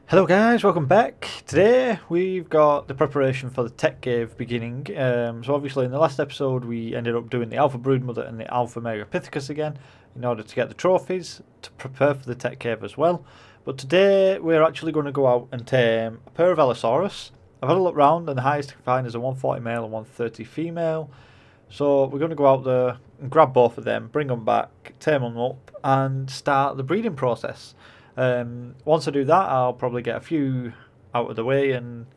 Hello guys, welcome back. Today we've got the preparation for the tech cave beginning. So obviously in the last episode we ended up doing the Alpha Broodmother and the Alpha Megapithecus again in order to get the trophies to prepare for the tech cave as well. But today we're actually going to go out and tame a pair of Allosaurus. I've had a look round and the highest I can find is a 140 male and 130 female. So we're going to go out there and grab both of them, bring them back, tame them up and start the breeding process. Once I do that, I'll probably get a few out of the way and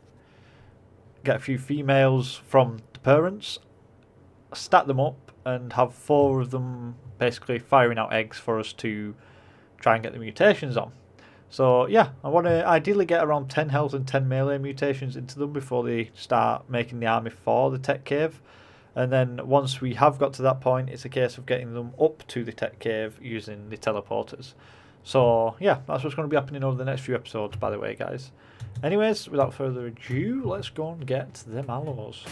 get a few females from the parents, stack them up and have 4 of them basically firing out eggs for us to try and get the mutations on. So yeah, I want to ideally get around 10 health and 10 melee mutations into them before they start making the army for the tech cave. And then once we have got to that point, it's a case of getting them up to the tech cave using the teleporters. So yeah, that's what's going to be happening over the next few episodes, by the way, guys. Anyways, without further ado, let's go and get them allos.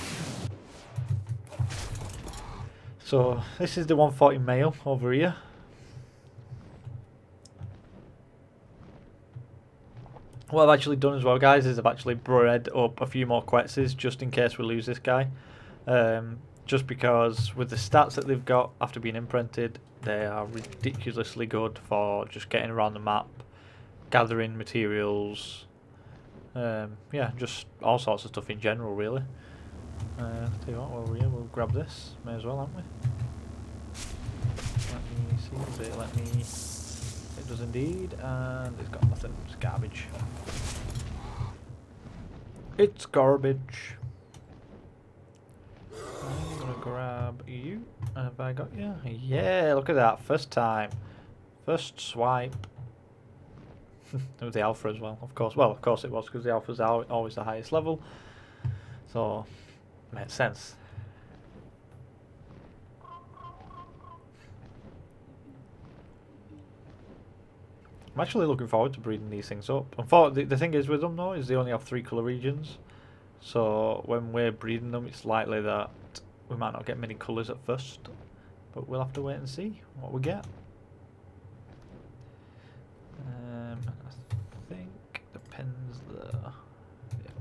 So this is the 140 male over here. What I've actually done as well, guys, is I've actually bred up a few more Quetzes just in case we lose this guy. Just because with the stats that they've got after being imprinted, they are ridiculously good for just getting around the map, gathering materials, yeah, just all sorts of stuff in general, really. Tell you what, while we're here, we'll grab this. May as well, haven't we? Let me see, does it let me? It does indeed, and it's got nothing, it's garbage. It's garbage. I'm gonna grab you. Have I got you? Yeah, look at that. First time. First swipe. It was the alpha as well, of course. Well, of course it was, because the alpha's always the highest level. So, makes sense. I'm actually looking forward to breeding these things up. The thing is with them though, is they only have 3 colour regions. So when we're breeding them, it's likely that we might not get many colours at first, but we'll have to wait and see what we get. I think the pin's there. Yep.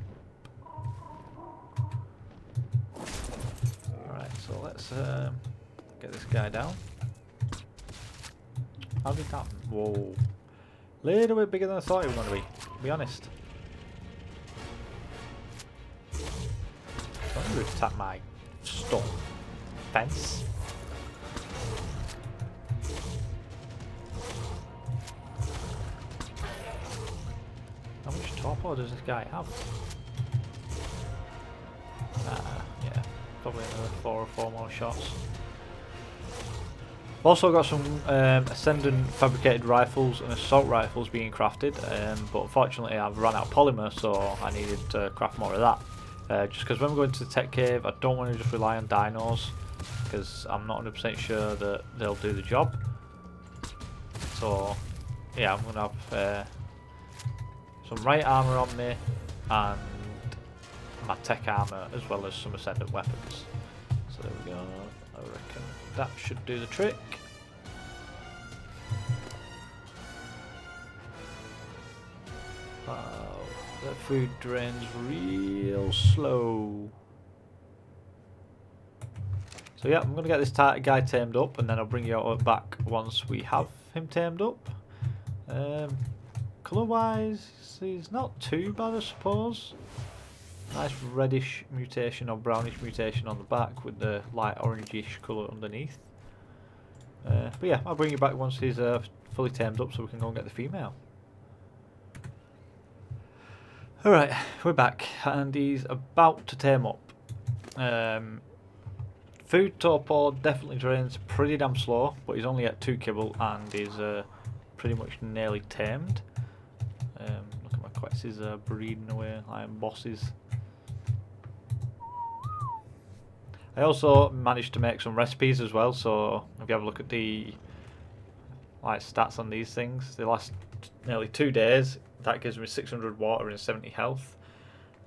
Alright, so let's get this guy down. How did that? Whoa. Little bit bigger than I thought it was going to be, to be honest. I'm going to attack my stone fence. How much torpor does this guy have? Yeah, probably another 4 or 4 more shots. I've also got some Ascendant fabricated rifles and assault rifles being crafted, but unfortunately I've run out of polymer, so I needed to craft more of that. Just because when we're going to the tech cave, I don't want to just rely on dinos, because I'm not 100% sure that they'll do the job. So yeah, I'm going to have some right armour on me and my tech armour, as well as some ascendant weapons. So there we go. I reckon that should do the trick. Wow, that food drains real slow. So yeah, I'm going to get this guy tamed up, and then I'll bring you out back once we have him tamed up. Colour wise, he's not too bad, I suppose. Nice reddish mutation or brownish mutation on the back with the light orangish colour underneath. But yeah, I'll bring you back once he's fully tamed up so we can go and get the female. Alright, we're back and he's about to tame up. Food torpor definitely drains pretty damn slow, but he's only at 2 kibble and is pretty much nearly tamed. Look at my Quetzes breeding away like bosses. I also managed to make some recipes as well, so if you have a look at the stats on these things, they last nearly 2 days. That gives me 600 water and 70 health.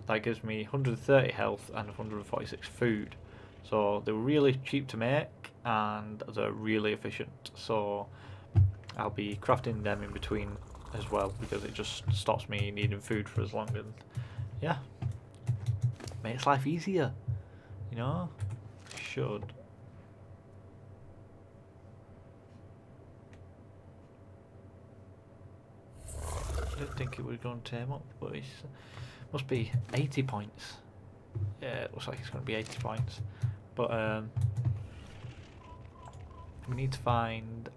That gives me 130 health and 146 food. So they're really cheap to make and they're really efficient. So I'll be crafting them in between as well, because it just stops me needing food for as long, and yeah, makes life easier, you know. Should. I didn't think it was going to tame up, but it must be 80 points. Yeah, it looks like it's going to be 80 points, but we need to find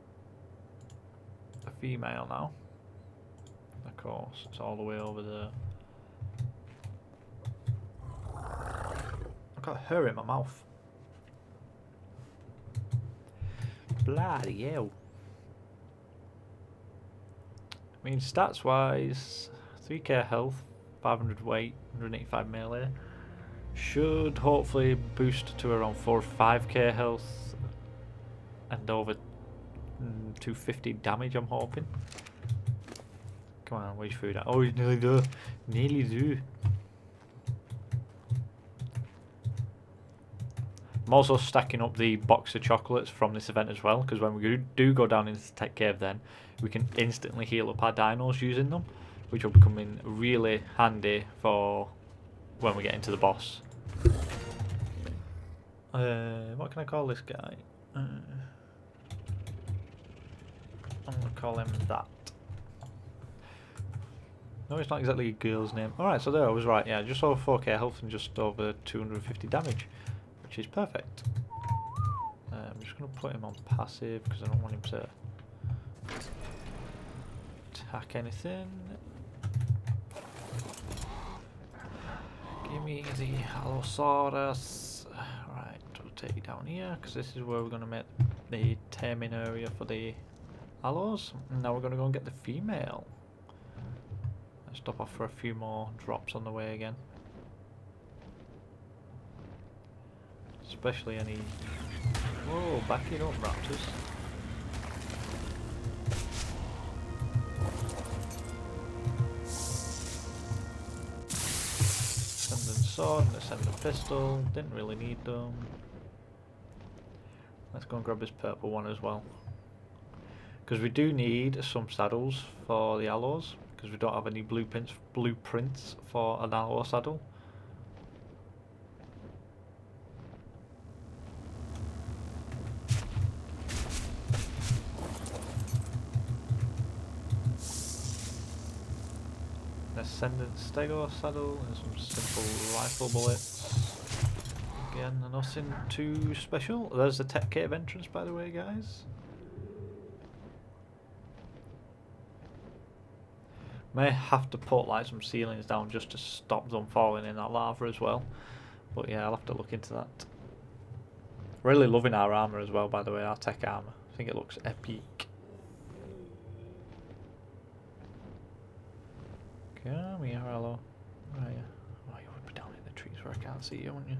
a female now. Of course, it's all the way over there. I've got her in my mouth. Bloody hell. I mean, stats wise, 3k health, 500 weight, 185 melee. Should hopefully boost to around 4 or 5k health and over 250 damage, I'm hoping. Come on, where's your food at? Oh, he's nearly there. Nearly there. I'm also stacking up the box of chocolates from this event as well, because when we do go down into the tech cave, then we can instantly heal up our dinos using them, which will be coming really handy for when we get into the boss. What can I call this guy? I'm gonna call him that. No, it's not exactly a girl's name. Alright, so there I was right. Yeah, just over 4k health and just over 250 damage, which is perfect. I'm just going to put him on passive because I don't want him to attack anything. Give me the Allosaurus. Right, we'll take you down here because this is where we're going to make the taming area for the allos. Now we're going to go and get the female. Let's stop off for a few more drops on the way again. Especially any... Whoa, back it up, raptors. Ascendant sword and ascendant pistol. Didn't really need them. Let's go and grab this purple one as well. Because we do need some saddles for the allos. Because we don't have any blueprints for an allo saddle. Ascendant stego saddle and some simple rifle bullets. Again, nothing too special. There's the tech cave entrance, by the way, guys. May have to put like some ceilings down just to stop them falling in that lava as well. But yeah, I'll have to look into that. Really loving our armor as well, by the way, our tech armor. I think it looks epic. Come here, hello. Where are you? Oh, you would be down in the trees where I can't see you, wouldn't you?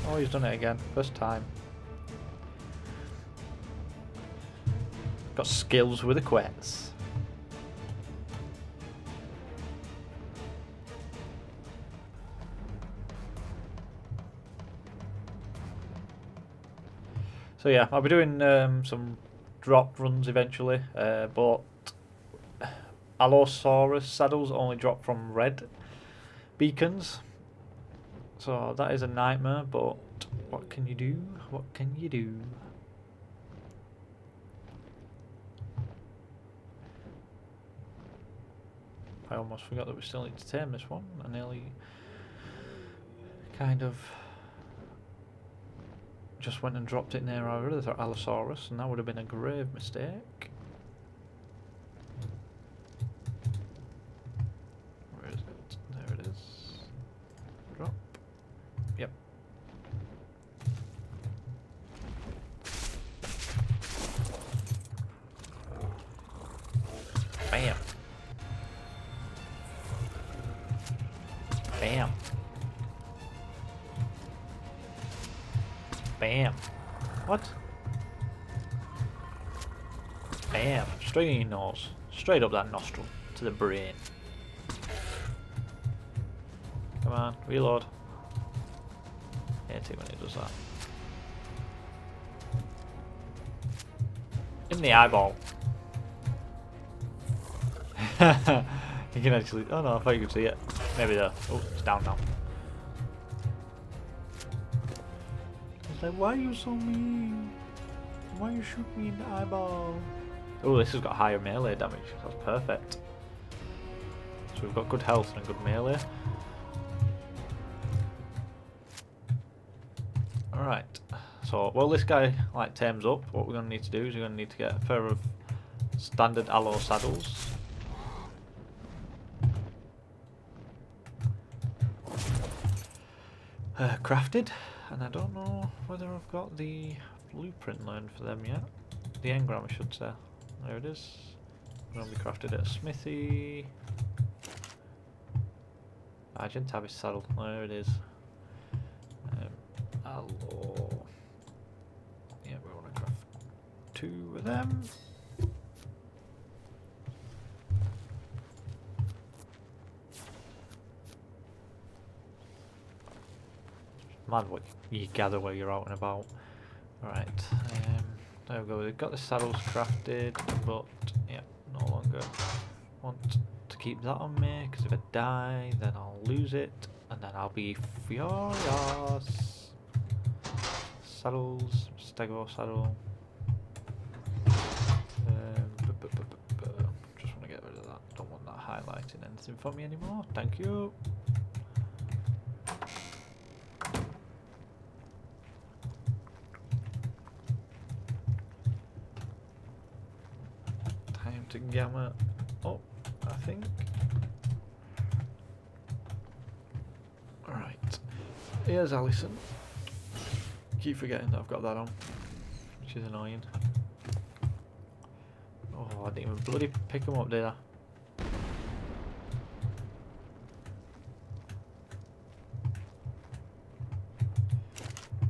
Oh, he's done it again. First time. Got skills with the quets. So yeah, I'll be doing some drop runs eventually, but Allosaurus saddles only drop from red beacons, so that is a nightmare, but what can you do? What can you do? I almost forgot that we still need to tame this one. I nearly kind of just went and dropped it near our other Allosaurus, and that would have been a grave mistake. Where is it? There it is. Drop. Yep. Bam. Bam. Bam. What? Bam. Straight in your nose. Straight up that nostril. To the brain. Come on. Reload. Yeah, take when it does that. In the eyeball. You can actually... Oh no, I thought you could see it. Maybe there. Oh, it's down now. It's like, why are you so mean? Why you shoot me in the eyeball? Oh, this has got higher melee damage. That's perfect. So we've got good health and good melee. Alright. So, while this guy like tames up, what we're going to need to do is we're going to need to get a pair of standard allo saddles. Crafted, and I don't know whether I've got the blueprint learned for them yet. The engram, I should say. There it is. Going to be crafted at a smithy. Argent Tabby saddle. There it is. Allo. Yeah, we want to craft 2 of them. Mad what you gather while you're out and about. Right, there we go. We've got the saddles crafted, but yeah, no longer want to keep that on me because if I die, then I'll lose it, and then I'll be furious. Saddles, stego saddle. Just want to get rid of that. Don't want that highlighting anything for me anymore. Thank you. Time to gamma up, I think. Alright. Here's Alison. Keep forgetting that I've got that on, which is annoying. Oh, I didn't even bloody pick them up, did I?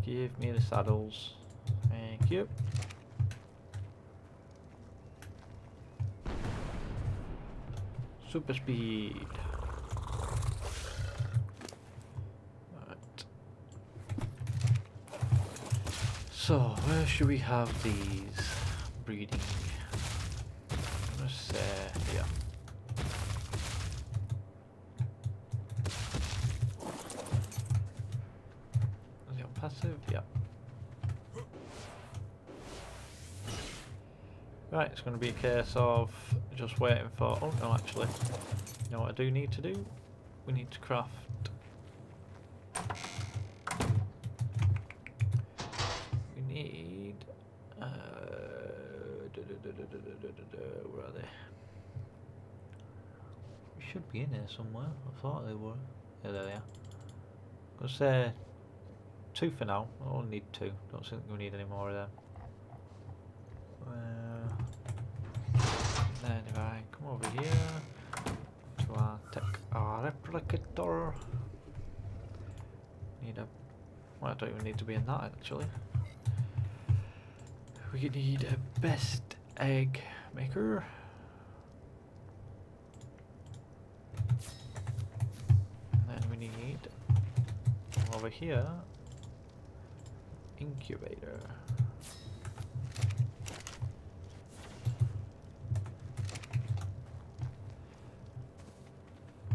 Give me the saddles. Thank you. Super speed. So, where should we have these breeding? Let's say here. Is it on passive? Yeah. Right, it's going to be a case of just waiting for... Oh no, actually. You know what I do need to do? We need to craft... Where are they? We should be in here somewhere. I thought they were. Yeah, there they are. I'll say 2 for now. I only need 2. Don't think we need any more of them. Then if I come over here to our replicator, need a... Well, I don't even need to be in that actually. We need a best egg maker. And then we need over here incubator.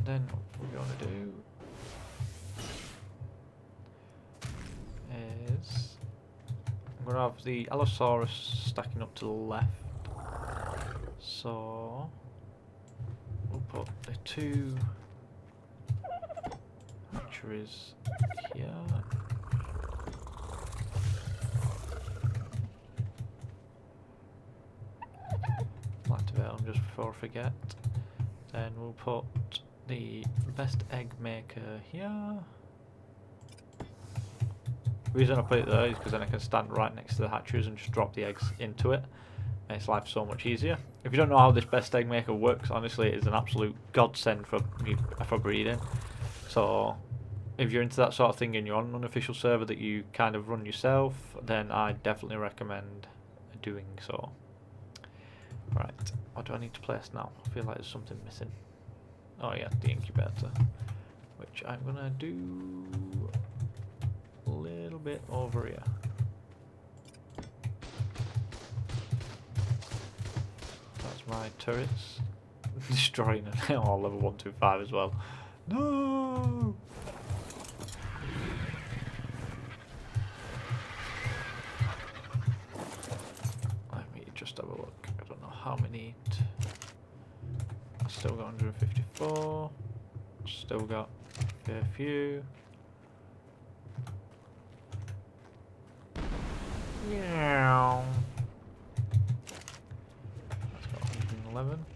Then what we're going to do is I'm going to have the Allosaurus stacking up to the left. So we'll put the 2 hatcheries here. Activate them just before I forget. Then we'll put the best egg maker here. The reason I put it there is because then I can stand right next to the hatcheries and just drop the eggs into it. Makes life so much easier. If you don't know how this best egg maker works, honestly it is an absolute godsend for breeding. So if you're into that sort of thing and you're on an unofficial server that you kind of run yourself, then I definitely recommend doing so. Right, what do I need to place now? I feel like there's something missing. Oh yeah, the incubator, which I'm gonna do a little bit over here. my turrets. Destroying them. Oh, level 125 as well. No! Let me just have a look. I don't know how many. I still got 154. Still got a fair few. Yeah. That's got 111.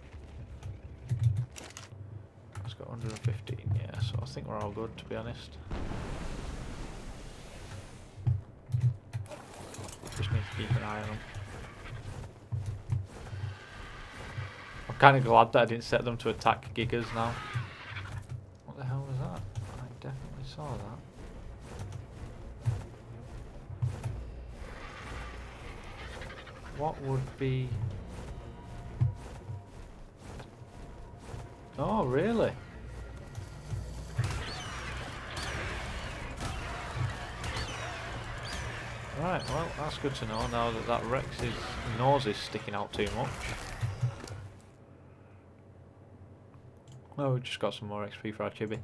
That's got 115, yeah, so I think we're all good, to be honest. Just need to keep an eye on them. I'm kind of glad that I didn't set them to attack gigas now. What the hell was that? I definitely saw that. What would be... Oh, really? Right, well, that's good to know now that that Rex's nose is sticking out too much. Oh, we just got some more XP for our chibi.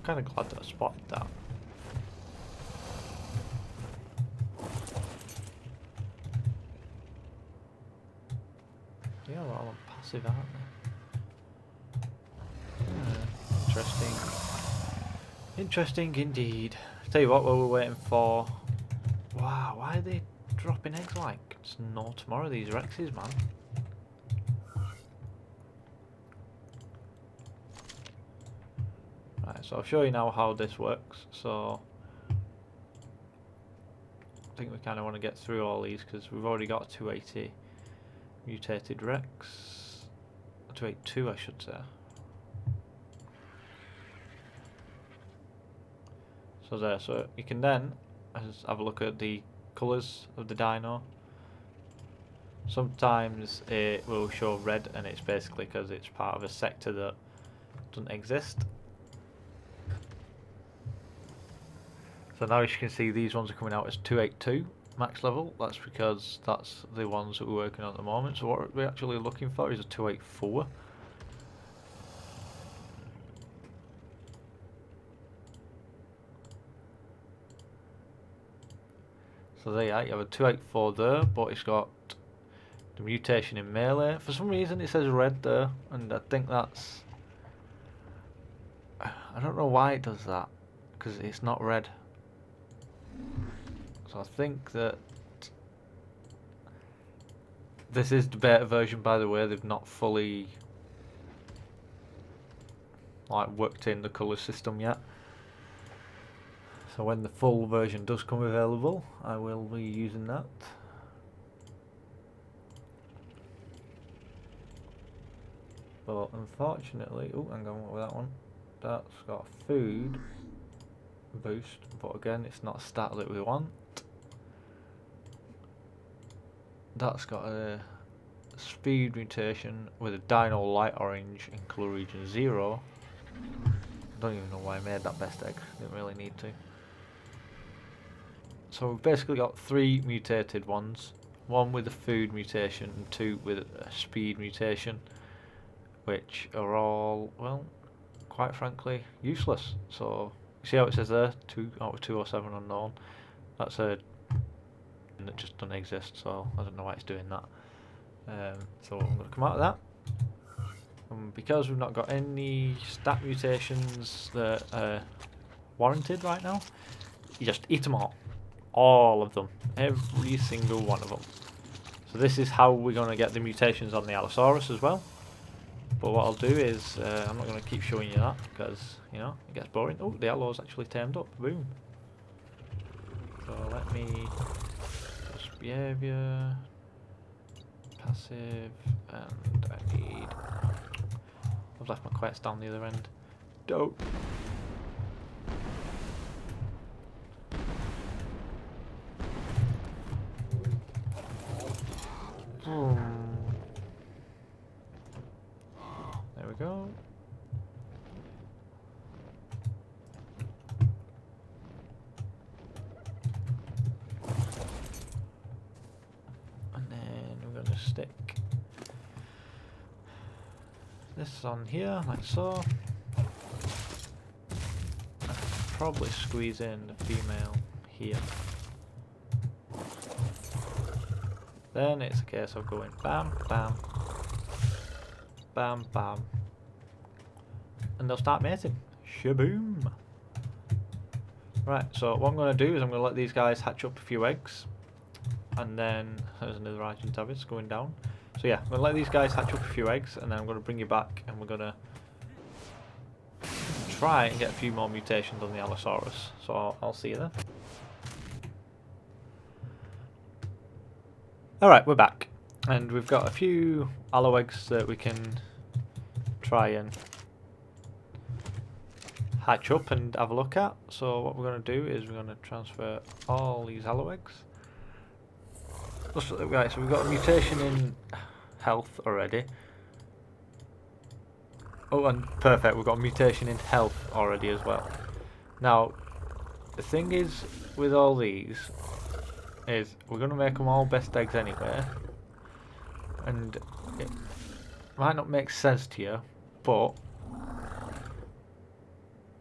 Kind of glad that I spotted that. Yeah, they're all on passive, aren't they? Interesting. Interesting indeed. Tell you what, while we're waiting for... Wow, why are they dropping eggs like it's no tomorrow, these Rexes, man? Right, so I'll show you now how this works. So... I think we kind of want to get through all these because we've already got 280 mutated Rex. 282, I should say. So there, so you can then have a look at the colours of the dino. Sometimes it will show red and it's basically because it's part of a sector that doesn't exist. So now as you can see, these ones are coming out as 282 max level. That's because that's the ones that we're working on at the moment. So what we're actually looking for is a 284. So there you are, you have a 284 there, but it's got the mutation in melee. For some reason it says red there, and I think that's... I don't know why it does that, because it's not red. So I think that... This is the beta version, by the way. They've not fully worked in the colour system yet. So when the full version does come available, I will be using that. But unfortunately, oh, hang on, what was that one? That's got a food boost, but again, it's not a stat that we want. That's got a speed mutation with a dino light orange in colour region 0. I don't even know why I made that best egg, didn't really need to. So we've basically got 3 mutated ones, 1 with a food mutation and 2 with a speed mutation, which are all, well, quite frankly, useless. So you see how it says there, 2 out of 207 unknown. That's a that just doesn't exist, so I don't know why it's doing that. So I'm going to come out of that. Because we've not got any stat mutations that are warranted right now, you just eat them all of them, every single one of them. So this is how we're going to get the mutations on the Allosaurus as well. But what I'll do is, I'm not going to keep showing you that because, you know, it gets boring. Oh, the Allo's actually tamed up, boom. So let me just behaviour, passive, and I need... I've left my quests down the other end. Dope. There we go. stick this on here, like so. I could probably squeeze in the female here. Then it's a case of going bam, bam, bam, bam, and they'll start mating. Shaboom! Right, so what I'm going to do is I'm going to let these guys hatch up a few eggs, and then there's another Argentavis going down. So yeah, I'm going to let these guys hatch up a few eggs, and then I'm going to bring you back, and we're going to try and get a few more mutations on the Allosaurus. So I'll see you then. Alright, we're back, and we've got a few allo eggs that we can try and hatch up and have a look at. So what we're going to do is we're going to transfer all these allo eggs. Right, so we've got a mutation in health already. Oh, and perfect, we've got a mutation in health already as well. Now, the thing is with all these is we're going to make them all best eggs anyway. And it might not make sense to you, but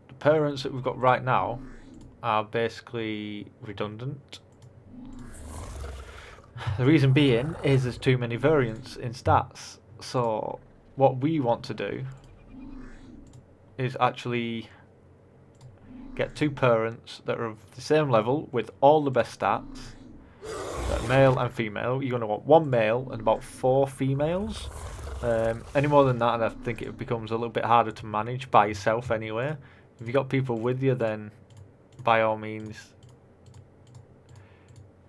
the parents that we've got right now are basically redundant. The reason being is there's too many variants in stats. So what we want to do is actually get two parents that are of the same level with all the best stats, that are male and female. You're going to want one male and about 4 females. Any more than that, and I think it becomes a little bit harder to manage by yourself anyway. If you got people with you, then by all means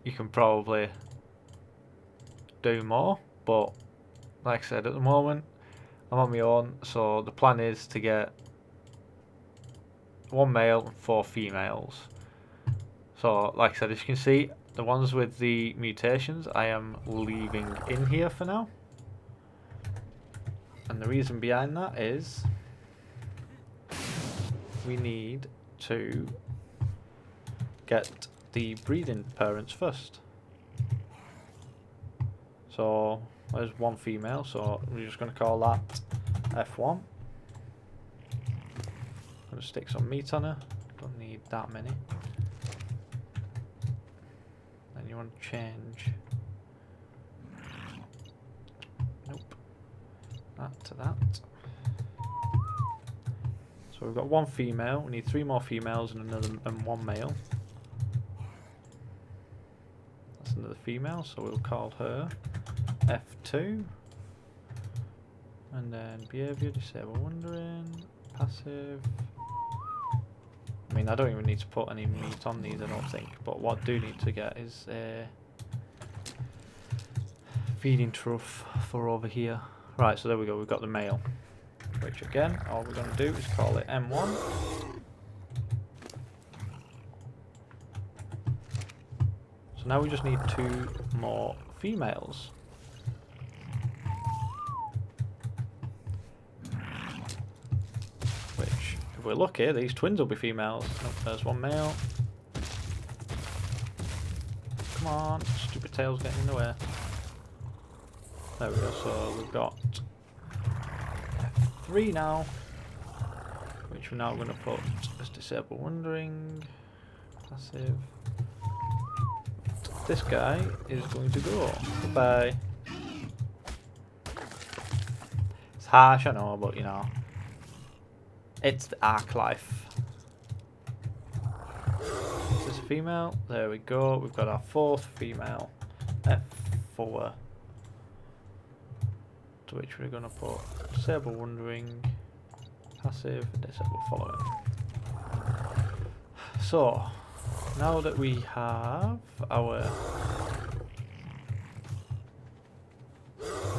you can probably do more, but like I said, at the moment I'm on my own, so the plan is to get 1 male and 4 females. So like I said, as you can see, the ones with the mutations I am leaving in here for now, and the reason behind that is we need to get the breeding parents first. So there's 1 female, so we're just going to call that F1. Going to stick some meat on her. Don't need that many. Then you want to change. Nope. That to that. So we've got 1 female. We need 3 more females and 1 male. That's another female, so we'll call her F2, and then behavior, disable wandering, passive. I mean, I don't even need to put any meat on these, I don't think, but what I do need to get is a feeding trough for over here. Right, so there we go, we've got the male, which again, all we're going to do is call it M1. So now we just need 2 more females. If we're lucky, these twins will be females. Oh, there's 1 male. Come on, stupid tail's getting in the way. There we go, so we've got 3 now, which we're now going to put as disable wandering, passive. This guy is going to go. Goodbye. It's harsh, I know, but you know. It's the Ark life. Is this a female? There we go. We've got our 4th female. F4. To which we're going to put disable wandering, passive, disable following. So, now that we have our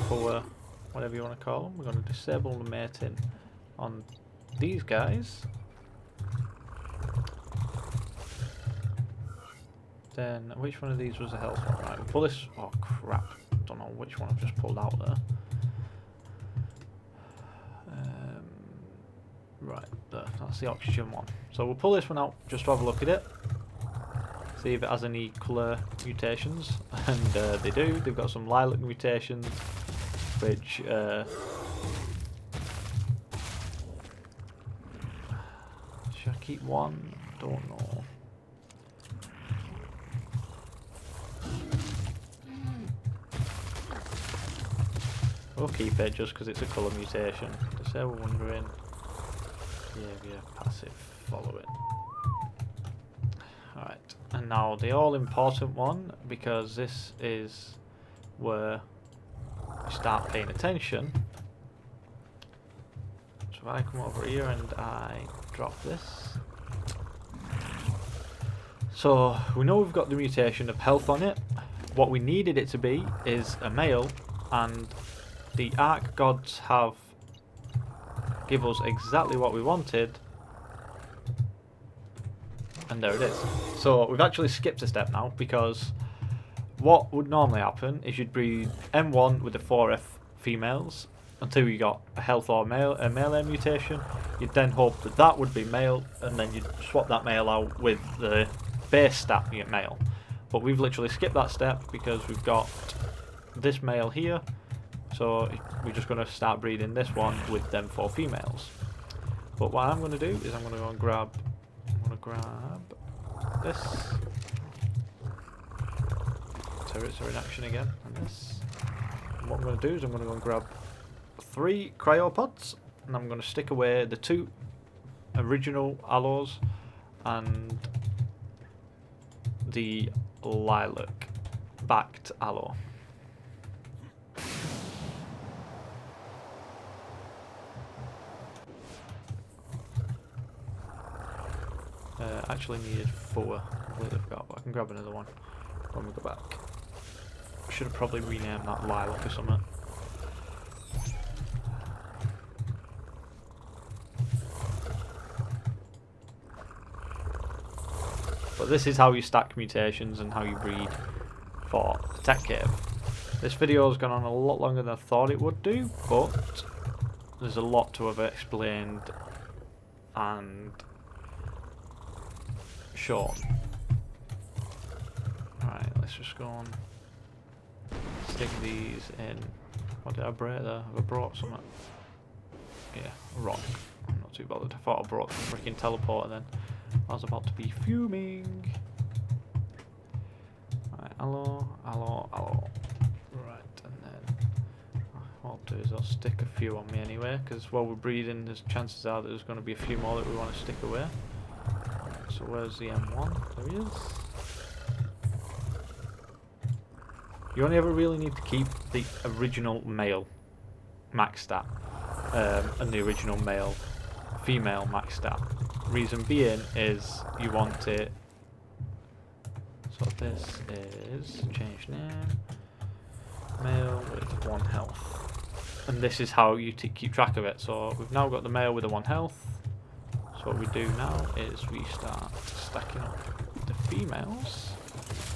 4, whatever you want to call them, we're going to disable the mating on these guys. Then which one of these was a health one? Right, we'll pull this. Oh crap! Don't know which one I've just pulled out there. Right, there, that's the oxygen one. So we'll pull this one out just to have a look at it. see if it has any colour mutations, and they do. They've got some lilac mutations, which should I keep one? Don't know. We'll keep it just because it's a colour mutation. Just say we're wondering. Behaviour, passive, follow it. Alright, and now the all important one, because this is where you start paying attention. So if I come over here and I drop this. So we know we've got the mutation of health on it. What we needed it to be is a male, and the Ark gods have give us exactly what we wanted, and there it is. So we've actually skipped a step now, because what would normally happen is you'd breed M1 with the 4F females until you got a health or a male mutation. You'd then hope that that would be male, and then you'd swap that male out with the base stat being male. But we've literally skipped that step because we've got this male here. So we're just going to start breeding this one with them 4 females. But what I'm going to do is I'm going to go and grab this. Turrets are in action again, and this. And what I'm going to do is I'm going to go and grab 3 cryopods, and I'm going to stick away the 2 original allos and the lilac backed allo. Actually needed 4. Completely forgot, but I can grab another one when we go back. I should have probably renamed that lilac or something. But this is how you stack mutations and how you breed for the tech cave. This video has gone on a lot longer than I thought it would do, but there's a lot to have explained and shown. Alright, let's just go on. Stick these in. What did I break there? Have I brought something? Yeah, a rock. I'm not too bothered. I thought I brought the freaking teleporter then. I was about to be fuming. Alright, allo. Right, and then what I'll do is I'll stick a few on me anyway, because while we're breeding, there's chances are that there's going to be a few more that we want to stick away. Right, so where's the M1? There he is. You only ever really need to keep the original male max stat and the original male female max stat. Reason being is you want it. So this is change name, male with 1 health, and this is how you keep track of it. So we've now got the male with the 1 health. So what we do now is we start stacking up the females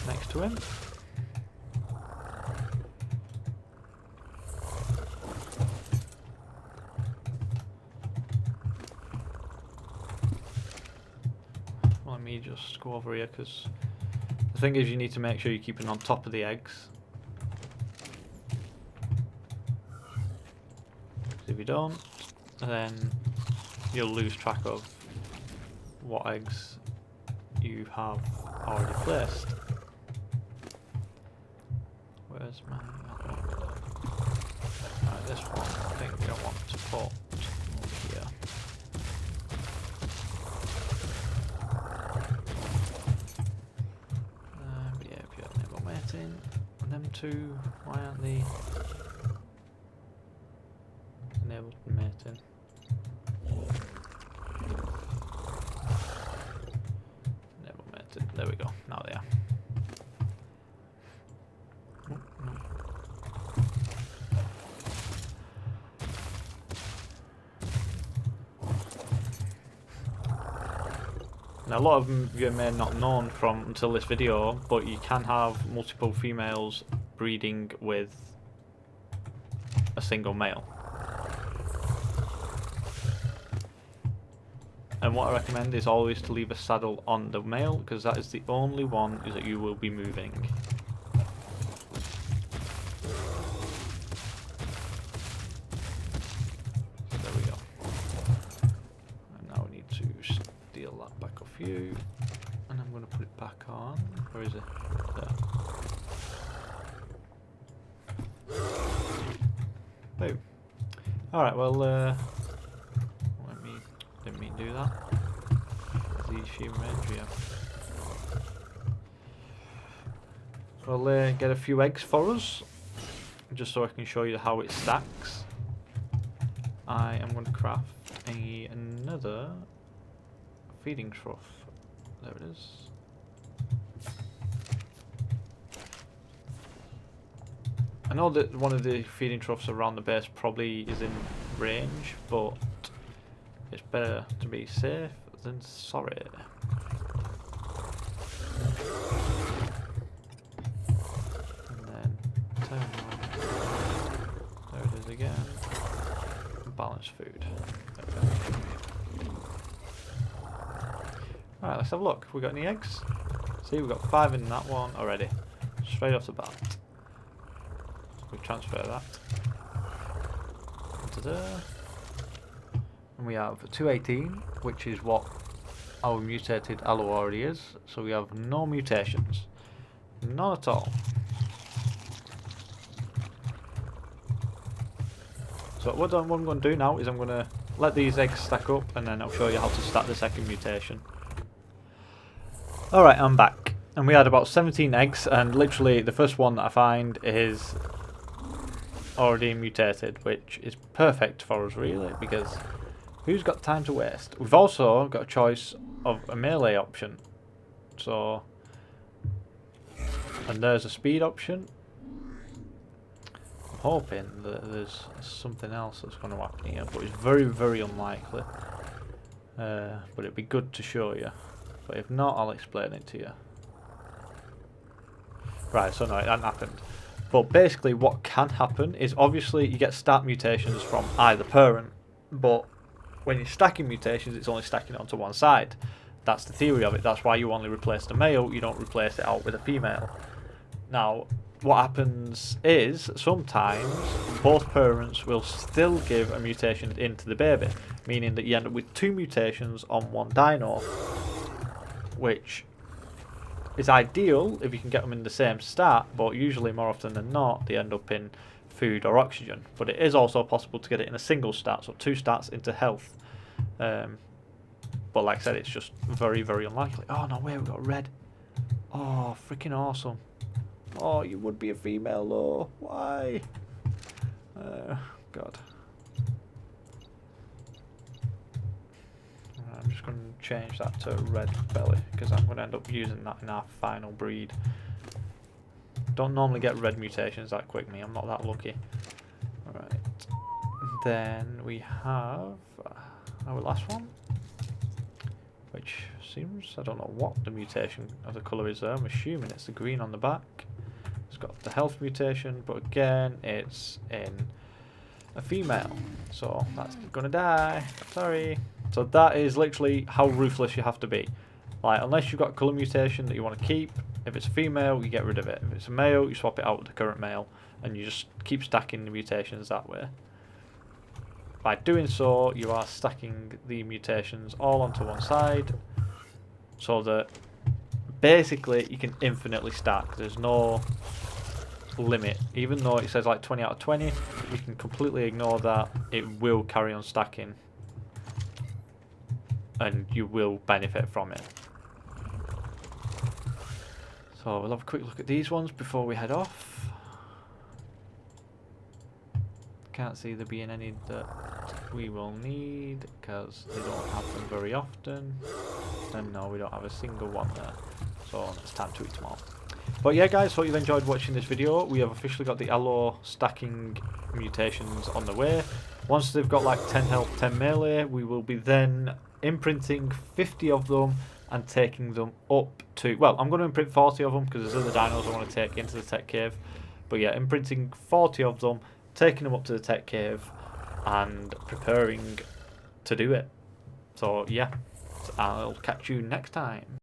next to him. Let me just go over here, because the thing is you need to make sure you're keeping on top of the eggs. If you don't, then you'll lose track of what eggs you have already placed. Where's my... Right, this one I think I want to put over here. Yeah, enable mating. And them two, why aren't they enabled mating? Enable mating. There we go. Now they are. Oh, no. Now, a lot of you may not known from until this video, but you can have multiple females breeding with a single male. And what I recommend is always to leave a saddle on the male, because that is the only one that you will be moving. There we go. And now we need to steal that back off you. And I'm going to put it back on. Where is it? There. Boom. Alright, well, didn't mean to do that. These human range, yeah. We'll get a few eggs for us, just so I can show you how it stacks. I am going to craft another feeding trough. There it is. I know that one of the feeding troughs around the base probably is in range, but it's better to be safe than sorry. And then turn on. There it is again. Balanced food. Okay. Alright, let's have a look. We got any eggs? See, we've got 5 in that one already. Straight off the bat. We transfer that into there. And we have 218, which is what our mutated allo already is. So we have no mutations. None at all. So what I'm going to do now is I'm going to let these eggs stack up, and then I'll show you how to stack the second mutation. Alright, I'm back. And we had about 17 eggs, and literally the first one that I find is already mutated, which is perfect for us really, because who's got time to waste? We've also got a choice of a melee option. So, and there's a speed option. I'm hoping that there's something else that's going to happen here, but it's very, very unlikely. But it'd be good to show you. But if not, I'll explain it to you. Right, so no, it hasn't happened. But basically what can happen is obviously you get start mutations from either parent, but when you're stacking mutations, it's only stacking onto one side. That's the theory of it. That's why you only replace the male, you don't replace it out with a female. Now, what happens is sometimes both parents will still give a mutation into the baby, meaning that you end up with 2 mutations on one dino, which is ideal if you can get them in the same stat, but usually more often than not they end up in food or oxygen. But it is also possible to get it in a single stat, so 2 stats into health. But like I said, it's just very, very unlikely. Oh no way, we got red. Oh, freaking awesome. Oh, you would be a female though. Why? God. I'm just going to change that to red belly, because I'm going to end up using that in our final breed. Don't normally get red mutations that quick, me. I'm not that lucky. Alright. Then we have our last one, which seems, I don't know what the mutation of the colour is there. I'm assuming it's the green on the back. It's got the health mutation, but again, it's in a female. So that's going to die. Sorry. So that is literally how ruthless you have to be. Like, unless you've got a colour mutation that you want to keep, if it's a female, you get rid of it. If it's a male, you swap it out with the current male, and you just keep stacking the mutations that way. By doing so, you are stacking the mutations all onto one side, so that basically you can infinitely stack. There's no limit. Even though it says like 20 out of 20, you can completely ignore that. It will carry on stacking, and you will benefit from it. So we'll have a quick look at these ones before we head off. Can't see there being any that we will need, because they don't happen very often. And no, we don't have a single one there. So it's time to eat them all. But yeah guys, hope you've enjoyed watching this video. We have officially got the allo stacking mutations on the way. Once they've got like 10 health, 10 melee, we will be then imprinting 50 of them and taking them up to, well, I'm going to imprint 40 of them because there's other dinos I want to take into the tech cave. But yeah, imprinting 40 of them, taking them up to the tech cave and preparing to do it. So yeah, I'll catch you next time.